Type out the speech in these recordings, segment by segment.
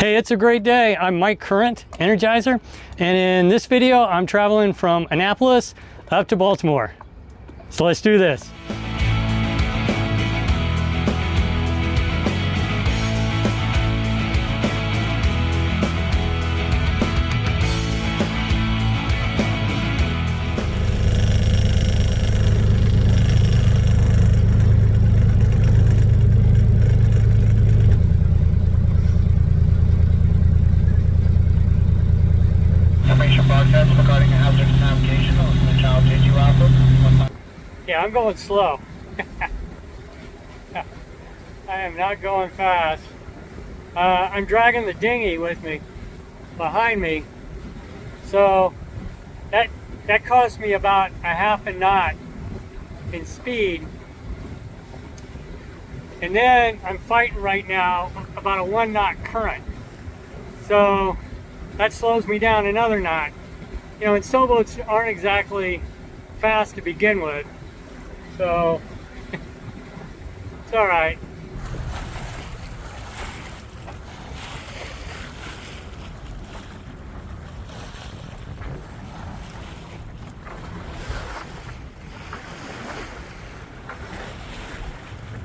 Hey, it's a great day. I'm Mike Current, Energizer, and in this video I'm traveling from Annapolis up to Baltimore. So let's do this. Regarding hazardous navigation on the child JG Alpha. Yeah, I'm going slow. I am not going fast. I'm dragging the dinghy with me, behind me. So that cost me about a half a knot in speed. And then I'm fighting right now about a 1 knot current. So that slows me down another knot. You know, and sailboats aren't exactly fast to begin with, so it's all right.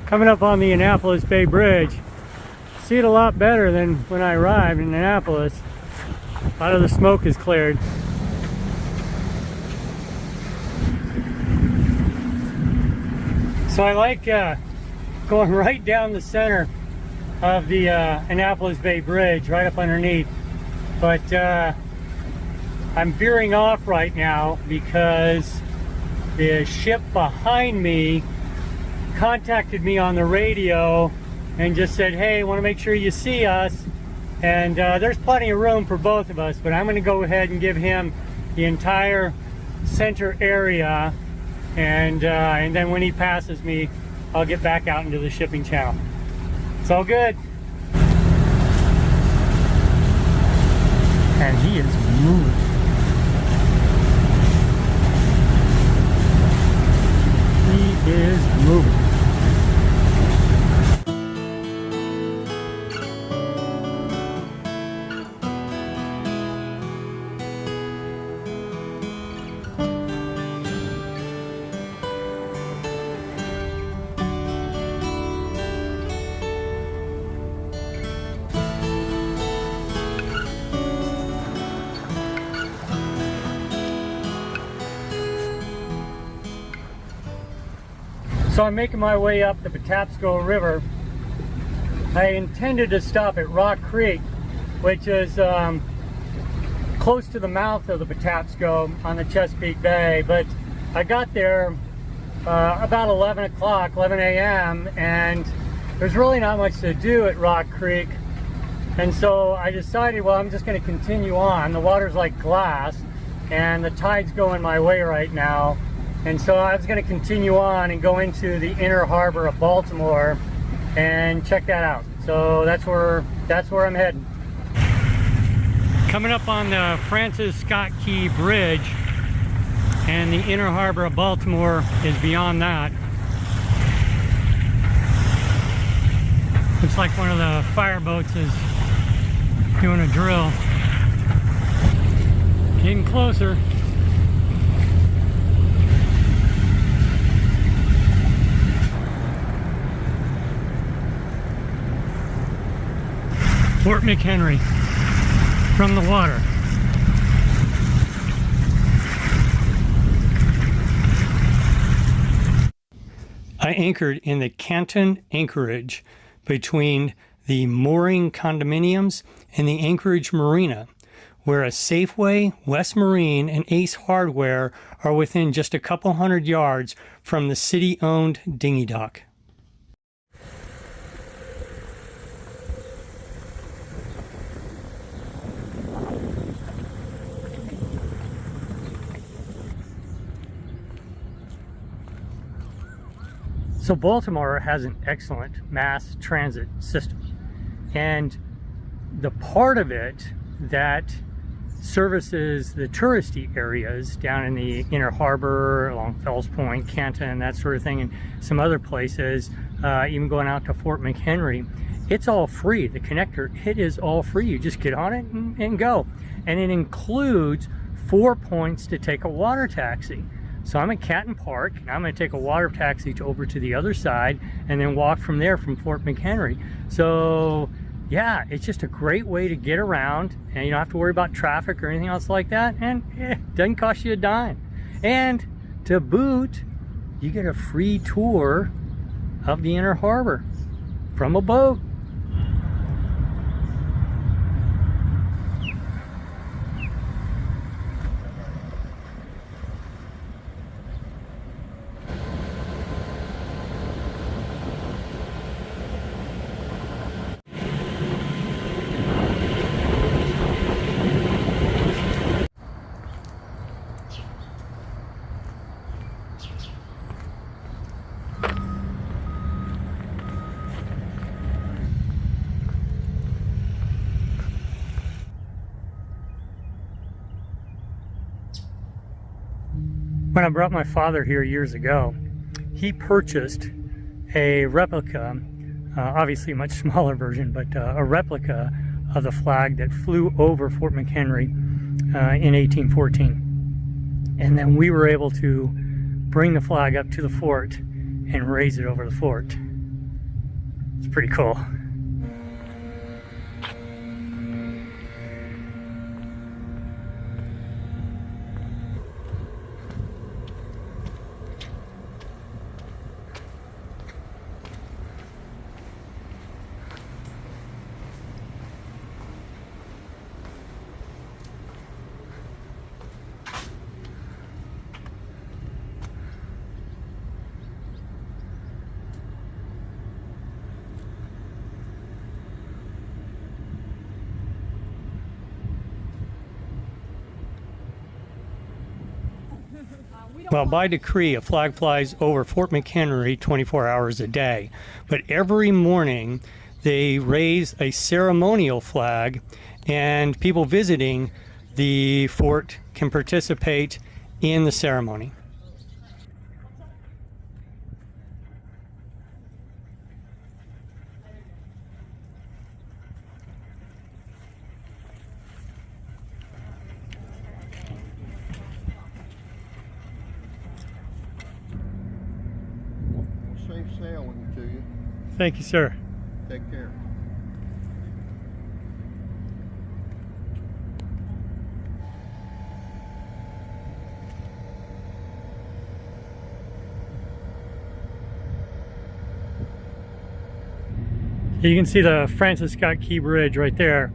Coming up on the Annapolis Bay Bridge, see it a lot better than when I arrived in Annapolis. A lot of the smoke is cleared. So I like going right down the center of the Annapolis Bay Bridge, right up underneath. But I'm veering off right now because the ship behind me contacted me on the radio and just said, hey, want to make sure you see us. And there's plenty of room for both of us, but I'm going to go ahead and give him the entire center area. And then when he passes me, I'll get back out into the shipping channel. It's all good. And he is moving. He is moving. So I'm making my way up the Patapsco River. I intended to stop at Rock Creek, which is close to the mouth of the Patapsco on the Chesapeake Bay, but I got there about 11 o'clock, 11 a.m., and there's really not much to do at Rock Creek. And so I decided, well, I'm just going to continue on. The water's like glass, and the tide's going my way right now. And so I was going to continue on and go into the inner harbor of Baltimore and check that out. So that's where I'm heading. Coming up on the Francis Scott Key Bridge, and the inner harbor of Baltimore is beyond that. Looks like one of the fireboats is doing a drill. Getting closer. Fort McHenry from the water. I anchored in the Canton Anchorage between the mooring condominiums and the Anchorage Marina, where a Safeway, West Marine, and Ace Hardware are within just a couple hundred yards from the city-owned dinghy dock. So Baltimore has an excellent mass transit system, and the part of it that services the touristy areas down in the inner harbor, along Fells Point, Canton, that sort of thing, and some other places, even going out to Fort McHenry, it's all free. The connector, it is all free. You just get on it and go. And it includes 4 points to take a water taxi. So I'm at Canton Park, and I'm going to take a water taxi over to the other side and then walk from there from Fort McHenry. So yeah, it's just a great way to get around, and you don't have to worry about traffic or anything else like that, and it doesn't cost you a dime. And to boot, you get a free tour of the inner harbor from a boat. When I brought my father here years ago, he purchased a replica, obviously a much smaller version, but a replica of the flag that flew over Fort McHenry in 1814. And then we were able to bring the flag up to the fort and raise it over the fort. It's pretty cool. Well, by decree, a flag flies over Fort McHenry 24 hours a day. But every morning, they raise a ceremonial flag, and people visiting the fort can participate in the ceremony. Safe sailing to you. Thank you, sir. Take care. You can see the Francis Scott Key Bridge right there.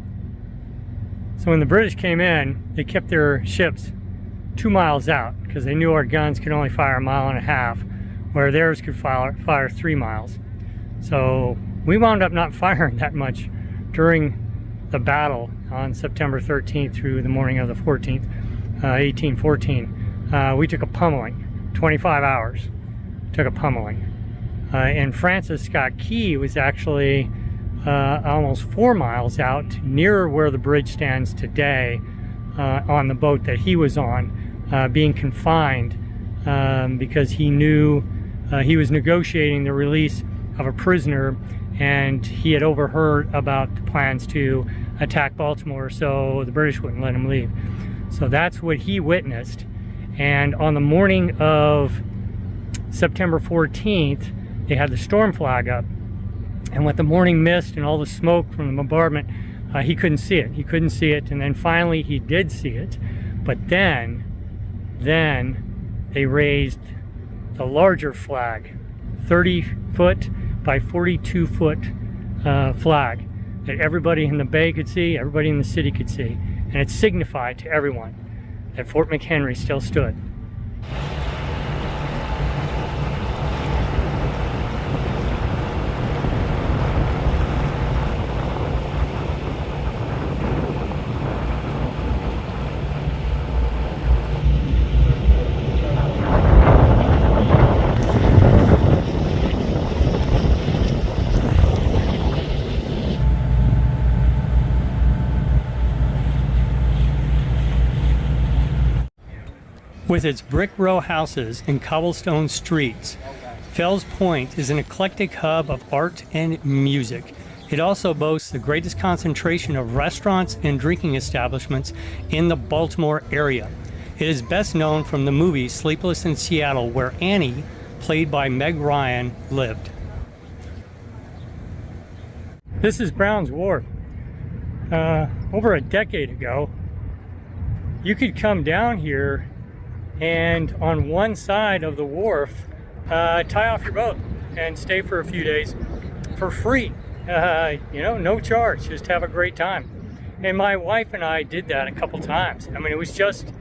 So when the British came in, they kept their ships 2 miles out because they knew our guns could only fire 1.5 miles, where theirs could fire 3 miles. So we wound up not firing that much during the battle on September 13th through the morning of the 14th, 1814. We took a pummeling, 25 hours, took a pummeling. And Francis Scott Key was actually almost 4 miles out, near where the bridge stands today, on the boat that he was on, being confined because he knew he was negotiating the release of a prisoner, and he had overheard about the plans to attack Baltimore, so the British wouldn't let him leave. So that's what he witnessed. And on the morning of September 14th, they had the storm flag up, and with the morning mist and all the smoke from the bombardment, he couldn't see it. He couldn't see it, and then finally he did see it. But then they raised the larger flag, 30-foot by 42-foot flag that everybody in the bay could see, everybody in the city could see, and it signified to everyone that Fort McHenry still stood. With its brick row houses and cobblestone streets, Fells Point is an eclectic hub of art and music. It also boasts the greatest concentration of restaurants and drinking establishments in the Baltimore area. It is best known from the movie Sleepless in Seattle, where Annie, played by Meg Ryan, lived. This is Brown's Wharf. Over a decade ago, you could come down here and on one side of the wharf, tie off your boat and stay for a few days for free. You know, no charge, just have a great time. And my wife and I did that a couple times. I mean, it was just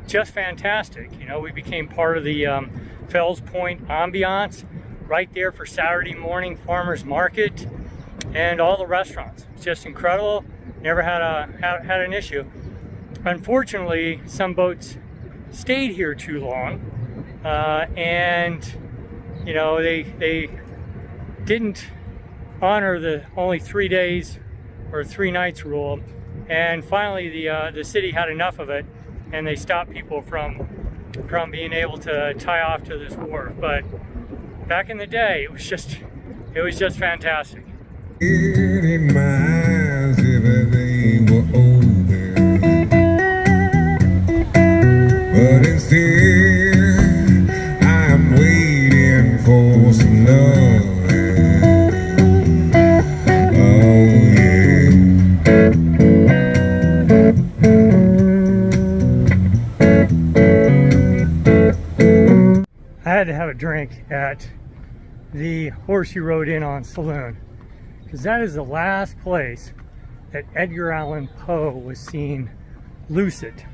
fantastic. You know, we became part of the Fells Point ambiance right there for Saturday morning farmers market and all the restaurants. It's just incredible. Never had an issue. Unfortunately, some boats stayed here too long, and you know, they didn't honor the only 3 days or 3 nights rule, and finally the city had enough of it, and they stopped people from being able to tie off to this wharf. But back in the day, it was just fantastic. In my eyes, if they were older, but instead I'm waiting for some love. Oh yeah. I had to have a drink at the Horse You Rode In On Saloon, because that is the last place that Edgar Allan Poe was seen lucid.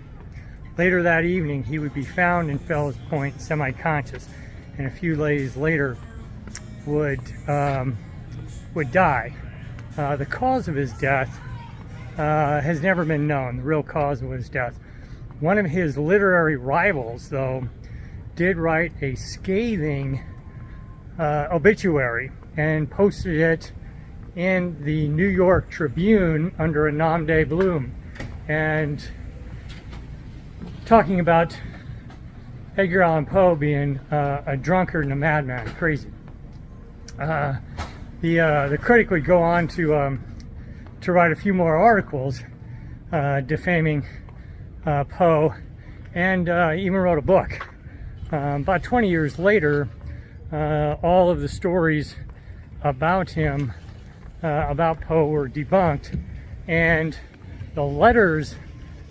Later that evening, he would be found in Fells Point semi-conscious, and a few days later would die. The cause of his death has never been known, the real cause of his death. One of his literary rivals, though, did write a scathing obituary and posted it in the New York Tribune under a nom de plume, and talking about Edgar Allan Poe being a drunkard and a madman, crazy. The critic would go on to write a few more articles defaming Poe, and even wrote a book. About 20 years later, all of the stories about him, about Poe, were debunked, and the letters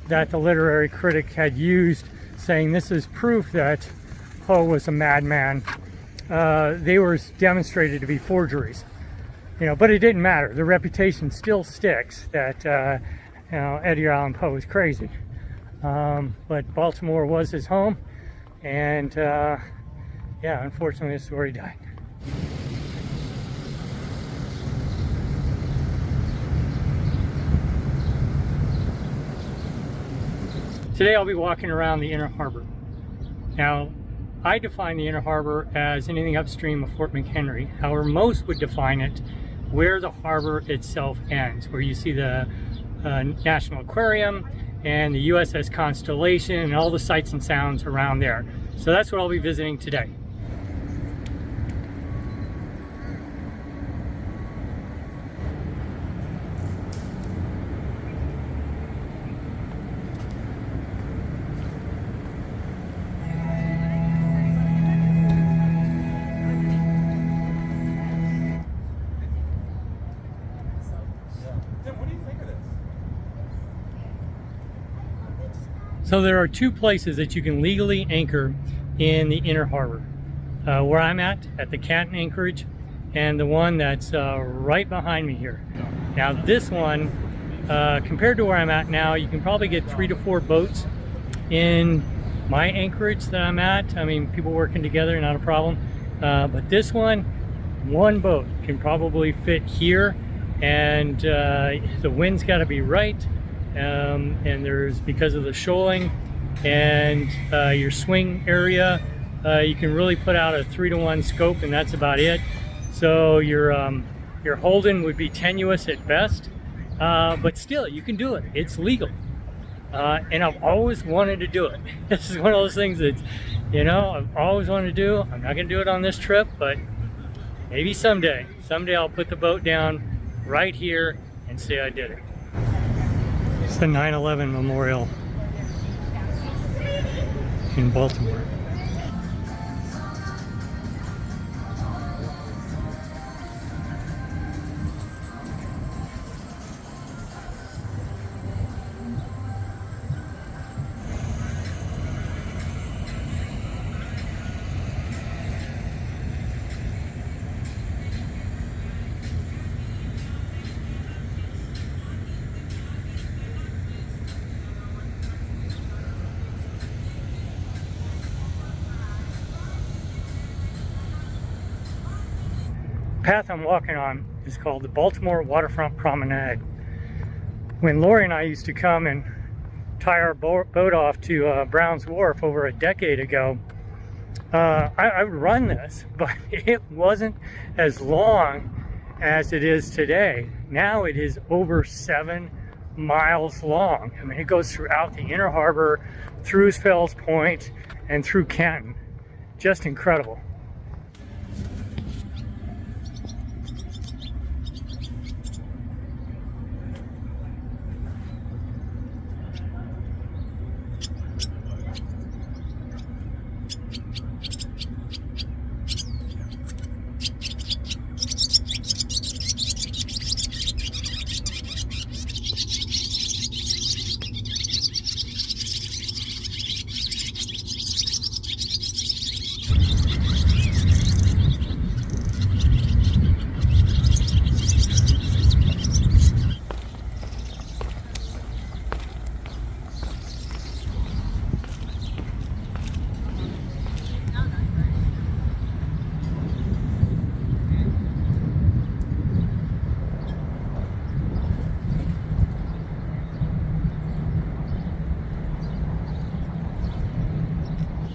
that the literary critic had used saying this is proof that Poe was a madman, they were demonstrated to be forgeries. You know, but it didn't matter. The reputation still sticks that you know, Edgar Allan Poe was crazy. But Baltimore was his home, and yeah, unfortunately, this is where he died. Today I'll be walking around the Inner Harbor. Now, I define the Inner Harbor as anything upstream of Fort McHenry. However, most would define it where the harbor itself ends, where you see the National Aquarium and the USS Constellation and all the sights and sounds around there. So that's what I'll be visiting today. So there are two places that you can legally anchor in the Inner Harbor. Where I'm at the Canton Anchorage, and the one that's right behind me here. Now this one, compared to where I'm at now, you can probably get 3 to 4 boats in my anchorage that I'm at. I mean, people working together, not a problem. But this one boat can probably fit here, and the wind's got to be right. And there's, because of the shoaling and your swing area, you can really put out a 3-to-1 scope, and that's about it. So your holding would be tenuous at best, but still you can do it. It's legal, and I've always wanted to do it. This is one of those things that, you know, I've always wanted to do. I'm not going to do it on this trip, but maybe someday I'll put the boat down right here and say I did it. It's the 9/11 Memorial in Baltimore. The path I'm walking on is called the Baltimore Waterfront Promenade. When Lori and I used to come and tie our boat off to Brown's Wharf over a decade ago, I would run this, but it wasn't as long as it is today. Now it is over 7 miles long. I mean, it goes throughout the Inner Harbor, through Fells Point, and through Canton. Just incredible.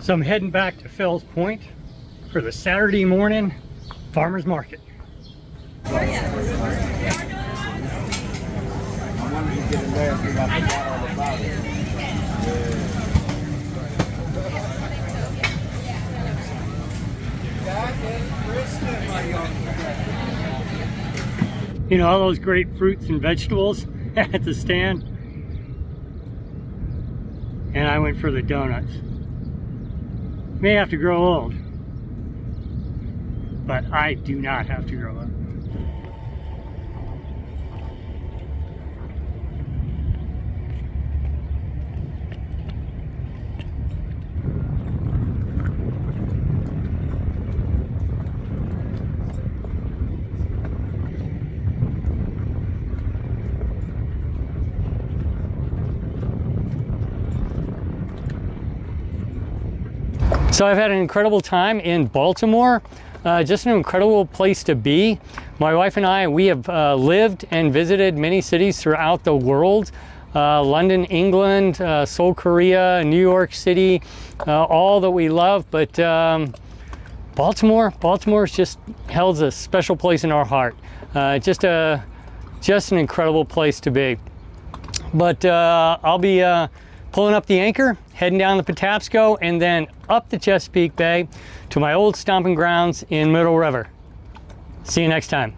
So I'm heading back to Fells Point for the Saturday morning farmers market. You know, all those great fruits and vegetables at the stand. And I went for the donuts. May have to grow old, but I do not have to grow up. So I've had an incredible time in Baltimore, just an incredible place to be. My wife and I, we have lived and visited many cities throughout the world. London, England, Seoul, Korea, New York City, all that we love, but Baltimore's just held a special place in our heart. Just an incredible place to be. But I'll be pulling up the anchor, heading down the Patapsco, and then up the Chesapeake Bay to my old stomping grounds in Middle River. See you next time.